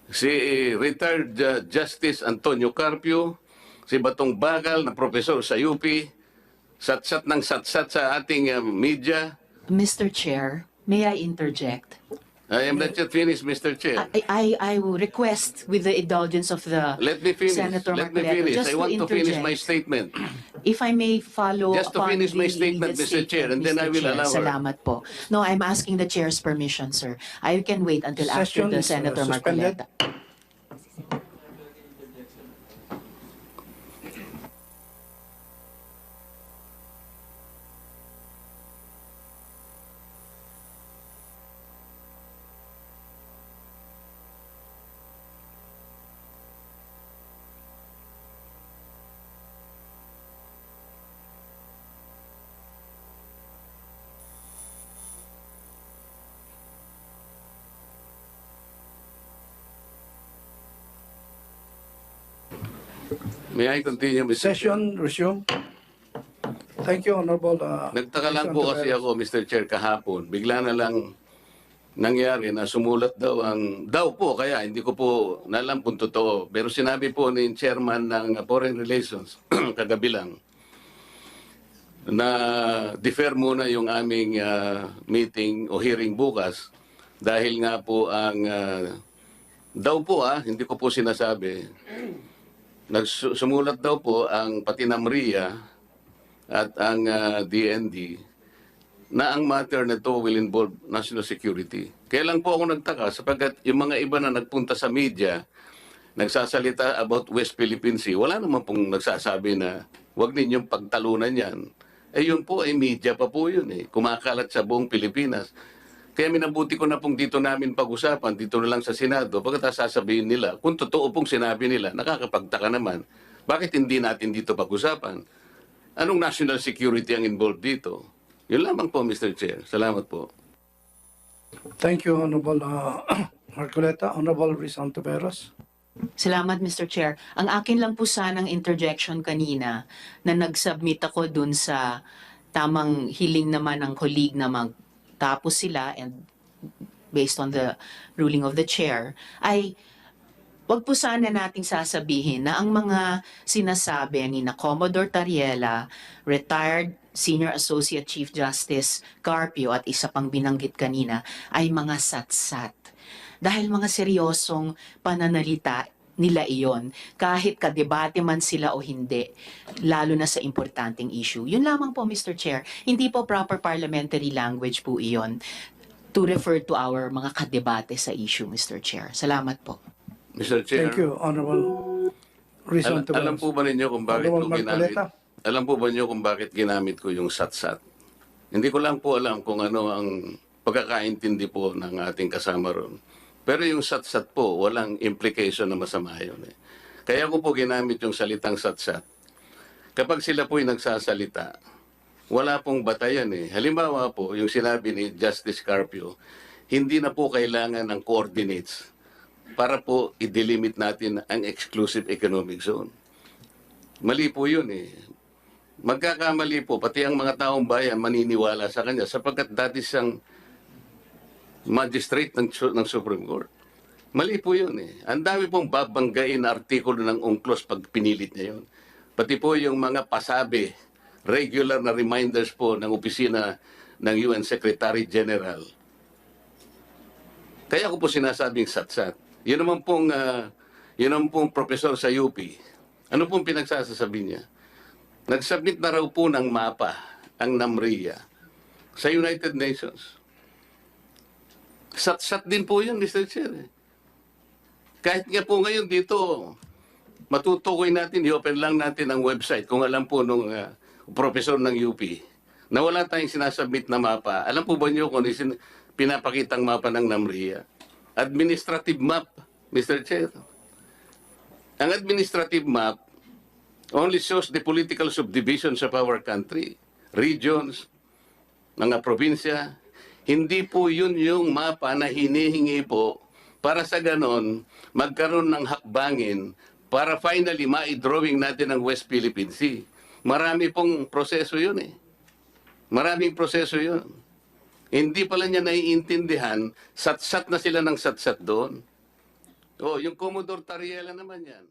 si retired Justice Antonio Carpio, si Batong Bakal na profesor sa UP, satsat ng satsat sa ating media. Mr. Chair, may I interject? I am not yet finished, Mr. Chair. I will request with the indulgence of the Let me finish. Senator Let me Marcoleta finish. just I want to finish interject. my statement. If I may follow Just to upon finish my the statement, leaded Mr. Chair, and then Mr. I will Chair. allow her. Salamat po. No, I'm asking the Chair's permission, sir. I can wait until after Session the is, Senator suspended. Marcoleta. May I continue, Mr. Chair? Session resume. Thank you, Honorable. Nagtaka lang po kasi ako, Mr. Chair, kahapon. Bigla na lang nangyari na sumulat daw daw po, kaya hindi ko po nalam kung totoo. Pero sinabi po ni Chairman ng Foreign Relations, kagabi lang, na defer muna yung aming meeting o hearing bukas dahil nga po ang, daw po hindi ko po sinasabi, sumulat daw po ang pati NAMRIA at ang DND na ang matter na to will involve national security. Kaya lang po ako nagtaka sapagkat yung mga iba na nagpunta sa media, nagsasalita about West Philippine Sea, wala naman pong nagsasabi na huwag ninyong pagtalunan yan. Eh yun po ay media pa po yun kumakalat sa buong Pilipinas. Kaya minabuti ko na pong dito namin pag-usapan, dito na lang sa Senado, pagkatapos sasabihin nila, kung totoo pong sinabi nila, nakakapagtaka naman, bakit hindi natin dito pag-usapan? Anong national security ang involved dito? Yun lamang po, Mr. Chair. Salamat po. Thank you, Honorable Marcoleta. Honorable Rizal Taveras. Salamat, Mr. Chair. Ang akin lang po sanang interjection kanina na nag-submit ako dun sa tamang hiling naman ng colleague na magtapos sila and based on the ruling of the chair, ay wag po sana nating sasabihin na ang mga sinasabi ni na Commodore Tariela, retired Senior Associate Chief Justice Carpio at isa pang binanggit kanina ay mga satsat. Dahil mga seryosong pananalita nila iyon, kahit kadebate man sila o hindi, lalo na sa importanteng issue. Yun lamang po, Mr. Chair. Hindi po proper parliamentary language po iyon to refer to our mga kadebate sa issue, Mr. Chair. Salamat po. Mr. Chair, Thank you, Honorable Rizal Taveras. alam po ba ninyo kung bakit ko Honorable ginamit? Marcoleta. Alam po ba ninyo kung bakit ginamit ko yung satsat? Hindi ko lang po alam kung ano ang pagkakaintindi po ng ating kasama ron. Pero yung satsat po, walang implication na masama yun Kaya ko po ginamit yung salitang satsat. Kapag sila po'y nagsasalita, wala pong batayan Halimbawa po, yung sinabi ni Justice Carpio, hindi na po kailangan ng coordinates para po i-delimit natin ang exclusive economic zone. Mali po yun Magkakamali po, pati ang mga taong bayan maniniwala sa kanya sapagkat dati siyang magistrate ng Supreme Court. Mali po yun Ang dami pong babanggain na artikulo ng UNCLOS pag pinilit niya yun. Pati po yung mga pasabi, regular na reminders po ng opisina ng UN Secretary General. Kaya ko po sinasabing satsat. Yun naman pong professor sa UP. Ano pong pinagsasasabi niya? Nag-submit na raw po ng mapa ang NAMRIA sa United Nations. Sat-sat din po yun, Mr. Chair Kahit nga po ngayon dito, matutukoy natin, i-open lang natin ang website kung alam po nung professor ng UP na wala tayong sinasubmit na mapa. Alam po ba niyo kung pinapakitang mapa ng NAMRIA? Administrative map, Mr. Chair. Ang administrative map only shows the political subdivisions of our country, regions, mga probinsya. Hindi po yun yung mapa na hinihingi po para sa ganon magkaroon ng hakbangin para finally ma-drawing natin ang West Philippine Sea. Marami pong proseso yun Maraming proseso yun. Hindi pala niya naiintindihan, satsat na sila ng satsat doon. Oh, yung Commodore Tariela naman yan.